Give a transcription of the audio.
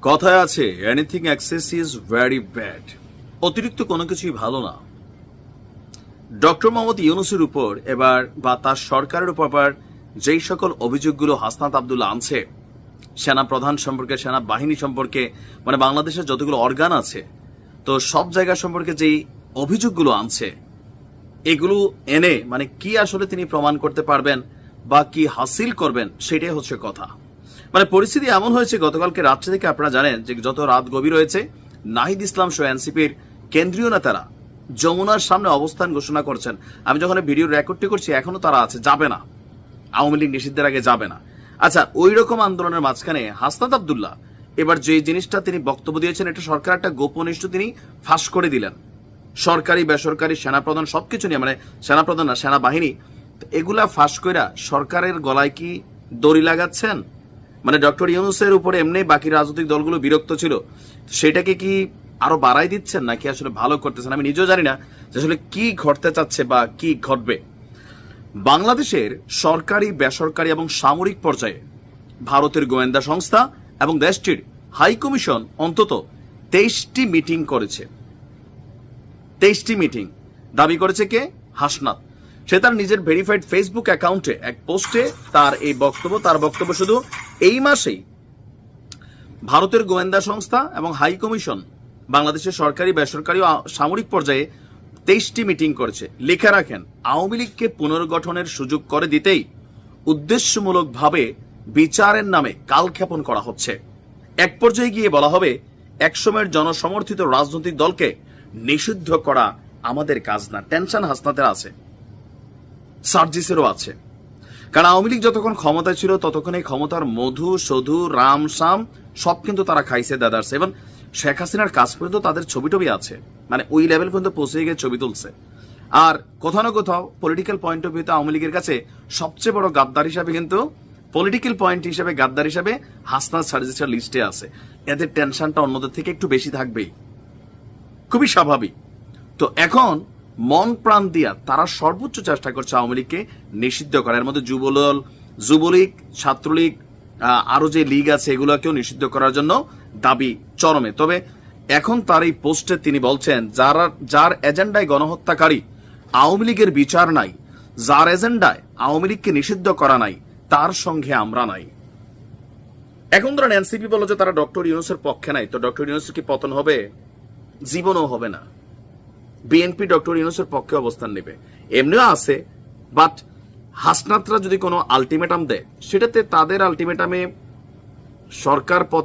কথায় আছে anything excess is very bad. অতিরিক্ত কোনো কিছুই ভালো না। ডক্টর মোহাম্মদ ইউনূসের উপর এবার বা তার সরকারের উপর যেই সকল অভিযোগগুলো হাসনাত আব্দুল্লাহ আনছে, সেনা প্রধান সম্পর্কে, সেনা বাহিনী সম্পর্কে, মানে বাংলাদেশের যতগুলো অর্গান আছে, তো সব জায়গা সম্পর্কে যেই অভিযোগগুলো আনছে, এগুলো এনে মানে কি আসলে তিনি প্রমাণ করতে পারবেন বা কি হাসিল করবেন, সেটাই হচ্ছে কথা। মানে পরিস্থিতি এমন হয়েছে, গতকালকে রাত্রে থেকে আপনারা জানেন যে যত রাত গভীর হয়েছে, নাহিদ ইসলাম সহ এনসিপির কেন্দ্রীয় নেতারা যমুনার সামনে অবস্থান ঘোষণা করছেন। আমি যখন ভিডিও রেকর্ডটি করছি এখনো তারা আছে, যাবে না, আওয়ামী লীগ নিষিদ্ধের আগে যাবে না। আচ্ছা, ওই রকম আন্দোলনের মাঝখানে হাসনাত আব্দুল্লাহ এবার যে জিনিসটা তিনি বক্তব্য দিয়েছেন, এটা সরকার একটা গোপন ইস্যু তিনি ফাঁস করে দিলেন। সরকারি বেসরকারি সেনাপ্রধান সবকিছু নিয়ে, মানে সেনাপ্রধান না, সেনাবাহিনী, এগুলা ফাঁস কইরা সরকারের গলায় কি দড়ি লাগাচ্ছেন? মানে ডক্টর ইউনূসের উপরে এমনি বাকি রাজনৈতিক দলগুলো বিরক্ত ছিল, সেটাকে কি আরো বাড়াই দিচ্ছেন নাকি আসলে ভালো করতেছেন? আমি নিজেও জানি না যে আসলে কি ঘটতে চাচ্ছে বা কি ঘটবে। বাংলাদেশের সরকারি, বেসরকারি এবং সামরিক পর্যায়ে ভারতের গোয়েন্দা সংস্থা এবং দেশটির হাই কমিশন অন্তত 23টি মিটিং করেছে। 23টি মিটিং দাবি করেছে কে? হাসনাত। সে তার নিজের ভেরিফাইড ফেসবুক অ্যাকাউন্টে এক পোস্টে তার এই বক্তব্য, তার বক্তব্য শুধু এই মাসেই ভারতের গোয়েন্দা সংস্থা এবং হাই কমিশন বাংলাদেশের সরকারি, বেসরকারি ও সামরিক পর্যায়ে 23টি মিটিং করেছে। লিখে রাখেন, আওয়ামী লীগকে পুনর্গঠনের সুযোগ করে দিতেই উদ্দেশ্যমূলকভাবে বিচারের নামে কালক্ষেপণ করা হচ্ছে। এক পর্যায়ে গিয়ে বলা হবে, একসময়ের জনসমর্থিত রাজনৈতিক দলকে নিষিদ্ধ করা আমাদের কাজ না। টেনশন হাসনাতের আছে, সার্জিসেরও আছে। কারণ আওয়ামী লীগ যতক্ষণ ক্ষমতায় ছিল ততক্ষণ এই ক্ষমতার মধু, সধু, রাম, শাম সব কিন্তু তারা খাইছে, দাদারছে। এবং শেখ হাসিনার কাজ পর্যন্ত তাদের ছবি টবি আছে, মানে ওই লেভেল পর্যন্ত পৌঁছে গিয়ে ছবি তুলছে। আর কোথাও না কোথাও পলিটিক্যাল পয়েন্ট অফ ভিউতে আওয়ামী লীগের কাছে সবচেয়ে বড় গাদ্দার হিসাবে, কিন্তু পলিটিক্যাল পয়েন্ট হিসাবে গাদ্দার হিসাবে হাসনাত সার্জিসের লিস্টে আছে। এদের টেনশনটা অন্যদের থেকে একটু বেশি থাকবেই, খুবই স্বাভাবিক। তো এখন মন প্রাণ দিয়া তারা সর্বোচ্চ চেষ্টা করছে আওয়ামী লীগকে নিষিদ্ধ করার। এর মধ্যে যুবদল, যুবলীগ, ছাত্রলীগ, আরো যে লীগ আছে এগুলোকেও নিষিদ্ধ করার জন্য দাবি চরমে। তবে এখন তার এই পোস্টে তিনি বলছেন, যার এজেন্ডায় গণহত্যাকারী আওয়ামী লীগের বিচার নাই, যার এজেন্ডায় আওয়ামী লীগকে নিষিদ্ধ করা নাই, তার সঙ্গে আমরা নাই। এখন ধরেন এনসিপি বলল যে তারা ডক্টর ইউনূসের পক্ষে নাই, তো ডক্টর ইউনূসের কি পতন হবে? জীবনও হবে না। বিএনপি ডক্টর ইউনূসের পক্ষে অবস্থান নেবে, এমনিও আছে। বাট হাসনাতরা যদি কোনো আলটিমেটাম দেয়, সেটাতে তাদের আলটিমেটামে সরকার পতন